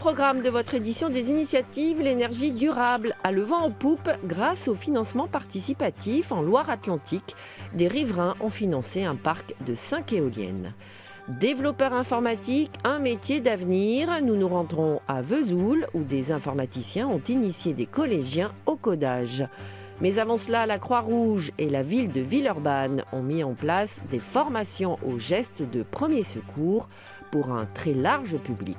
programme de votre édition des initiatives, l'énergie durable a le vent en poupe grâce au financement participatif en Loire-Atlantique. Des riverains ont financé un parc de 5 éoliennes. Développeur informatique, un métier d'avenir. Nous nous rendrons à Vesoul où des informaticiens ont initié des collégiens au codage. Mais avant cela, la Croix-Rouge et la ville de Villeurbanne ont mis en place des formations aux gestes de premier secours pour un très large public.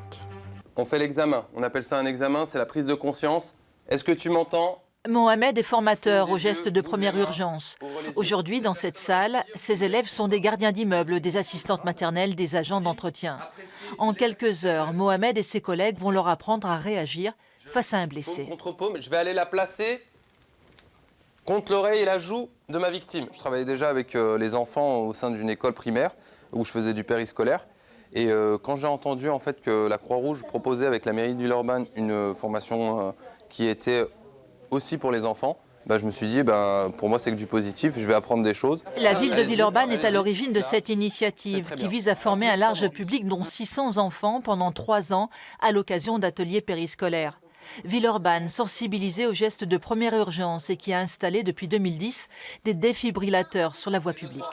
On fait l'examen, on appelle ça un examen, c'est la prise de conscience. Est-ce que tu m'entends ? Mohamed est formateur aux gestes de première urgence. Aujourd'hui, dans cette salle, ses élèves sont des gardiens d'immeubles, des assistantes maternelles, des agents d'entretien. En quelques heures, Mohamed et ses collègues vont leur apprendre à réagir face à un blessé. Contre paume, je vais aller la placer contre l'oreille et la joue de ma victime. Je travaillais déjà avec les enfants au sein d'une école primaire où je faisais du périscolaire. Et quand j'ai entendu en fait que la Croix-Rouge proposait avec la mairie de Villeurbanne une formation qui était aussi pour les enfants, je me suis dit, pour moi c'est que du positif, je vais apprendre des choses. La ville de Villeurbanne est à l'origine de cette initiative qui vise à former un large public, dont 600 enfants, pendant 3 ans, à l'occasion d'ateliers périscolaires. Villeurbanne, sensibilisée aux gestes de première urgence et qui a installé depuis 2010 des défibrillateurs sur la voie publique.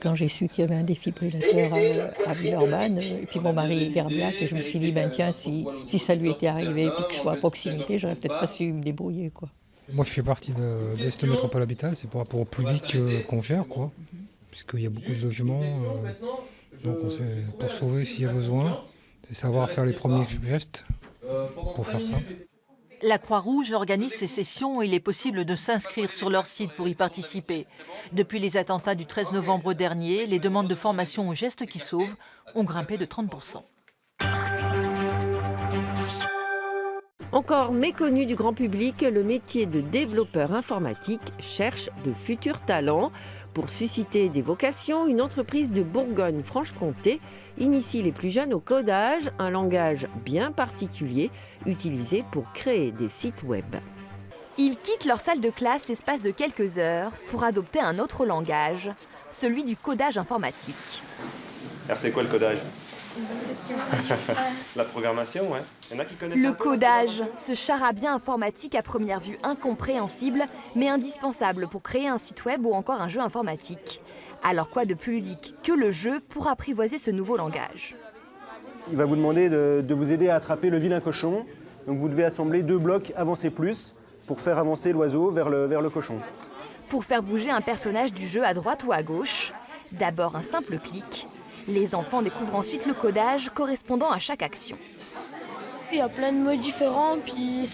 Quand j'ai su qu'il y avait un défibrillateur à Villeurbanne, et puis mon mari est cardiaque, je me suis dit, tiens, si ça lui était arrivé et que je sois à proximité, j'aurais peut-être pas su me débrouiller, quoi. Moi, je fais partie d'Est Métropole Habitat, c'est par rapport au public qu'on gère, quoi, puisqu'il y a beaucoup de logements, donc on sait, pour sauver s'il y a besoin, c'est savoir faire les premiers gestes pour faire ça. La Croix-Rouge organise ces sessions et il est possible de s'inscrire sur leur site pour y participer. Depuis les attentats du 13 novembre dernier, les demandes de formation aux gestes qui sauvent ont grimpé de 30%. Encore méconnu du grand public, le métier de développeur informatique cherche de futurs talents. Pour susciter des vocations, une entreprise de Bourgogne-Franche-Comté initie les plus jeunes au codage, un langage bien particulier utilisé pour créer des sites web. Ils quittent leur salle de classe l'espace de quelques heures pour adopter un autre langage, celui du codage informatique. Alors c'est quoi le codage ? La programmation, ouais. Il y en a qui connaissent le codage, ce charabia informatique à première vue incompréhensible, mais indispensable pour créer un site web ou encore un jeu informatique. Alors quoi de plus ludique que le jeu pour apprivoiser ce nouveau langage ? Il va vous demander de vous aider à attraper le vilain cochon. Donc vous devez assembler 2 blocs avancés plus pour faire avancer l'oiseau vers le cochon. Pour faire bouger un personnage du jeu à droite ou à gauche, d'abord un simple clic. Les enfants découvrent ensuite le codage correspondant à chaque action. Il y a plein de mots différents, puis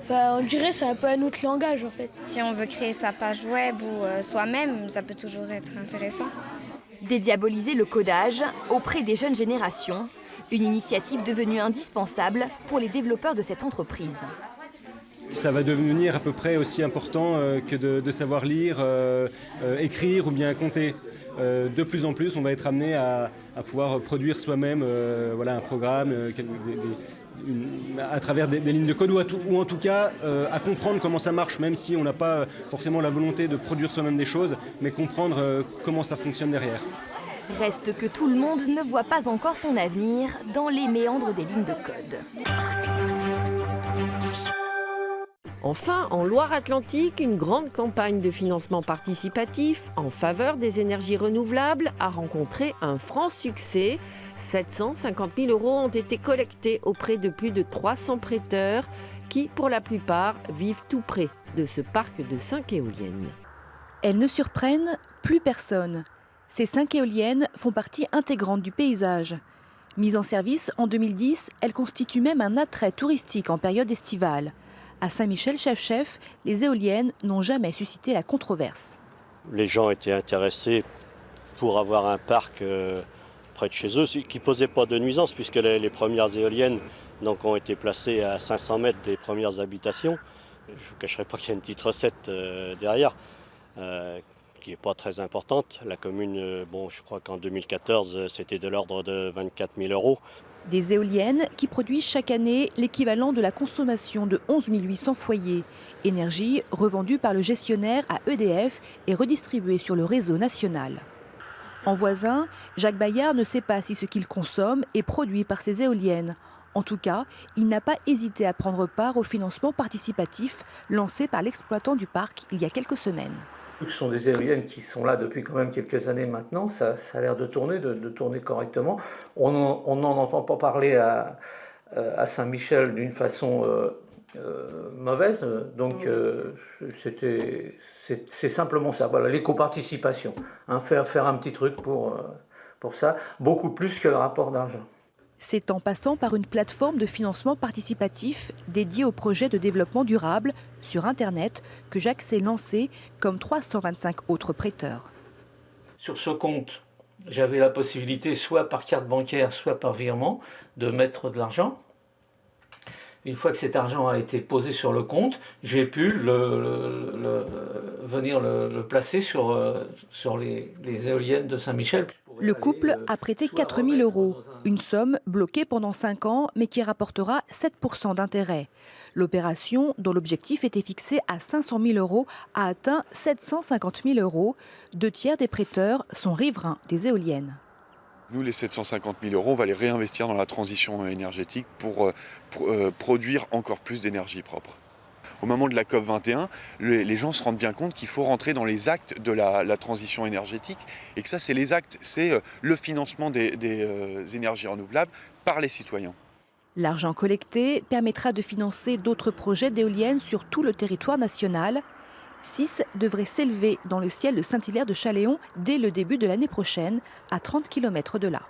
on dirait que c'est un peu un autre langage en fait. Si on veut créer sa page web ou soi-même, ça peut toujours être intéressant. Dédiaboliser le codage auprès des jeunes générations, une initiative devenue indispensable pour les développeurs de cette entreprise. Ça va devenir à peu près aussi important que de savoir lire, écrire ou bien compter. De plus en plus, on va être amené à pouvoir produire soi-même un programme à travers des lignes de code ou en tout cas à comprendre comment ça marche, même si on n'a pas forcément la volonté de produire soi-même des choses, mais comprendre comment ça fonctionne derrière. Reste que tout le monde ne voit pas encore son avenir dans les méandres des lignes de code. Enfin, en Loire-Atlantique, une grande campagne de financement participatif en faveur des énergies renouvelables a rencontré un franc succès. 750 000 € ont été collectés auprès de plus de 300 prêteurs qui, pour la plupart, vivent tout près de ce parc de 5 éoliennes. Elles ne surprennent plus personne. Ces 5 éoliennes font partie intégrante du paysage. Mises en service en 2010, elles constituent même un attrait touristique en période estivale. À Saint-Michel-Chef-Chef, les éoliennes n'ont jamais suscité la controverse. Les gens étaient intéressés pour avoir un parc près de chez eux, qui ne posait pas de nuisance puisque les premières éoliennes ont été placées à 500 mètres des premières habitations. Je ne vous cacherai pas qu'il y a une petite recette derrière qui n'est pas très importante. La commune, je crois qu'en 2014, c'était de l'ordre de 24 000 €. Des éoliennes qui produisent chaque année l'équivalent de la consommation de 11 800 foyers. Énergie revendue par le gestionnaire à EDF et redistribuée sur le réseau national. En voisin, Jacques Bayard ne sait pas si ce qu'il consomme est produit par ces éoliennes. En tout cas, il n'a pas hésité à prendre part au financement participatif lancé par l'exploitant du parc il y a quelques semaines. Ce sont des éoliennes qui sont là depuis quand même quelques années maintenant, ça a l'air de tourner, de tourner correctement. On n'en entend pas parler à Saint-Michel d'une façon mauvaise, donc c'est simplement ça, voilà, l'éco-participation, hein, faire un petit truc pour ça, beaucoup plus que le rapport d'argent. C'est en passant par une plateforme de financement participatif dédiée aux projets de développement durable sur Internet que Jacques s'est lancé comme 325 autres prêteurs. Sur ce compte, j'avais la possibilité, soit par carte bancaire, soit par virement, de mettre de l'argent. Une fois que cet argent a été posé sur le compte, j'ai pu venir le placer sur les éoliennes de Saint-Michel. Le couple a prêté 4 000 €, une somme bloquée pendant 5 ans, mais qui rapportera 7% d'intérêt. L'opération, dont l'objectif était fixé à 500 000 €, a atteint 750 000 €. 2 tiers des prêteurs sont riverains des éoliennes. Nous, les 750 000 €, on va les réinvestir dans la transition énergétique pour produire encore plus d'énergie propre. Au moment de la COP21, les gens se rendent bien compte qu'il faut rentrer dans les actes de la transition énergétique et que ça, c'est les actes, c'est le financement des énergies renouvelables par les citoyens. L'argent collecté permettra de financer d'autres projets d'éoliennes sur tout le territoire national. 6 devraient s'élever dans le ciel de Saint-Hilaire de Chaléon dès le début de l'année prochaine, à 30 km de là.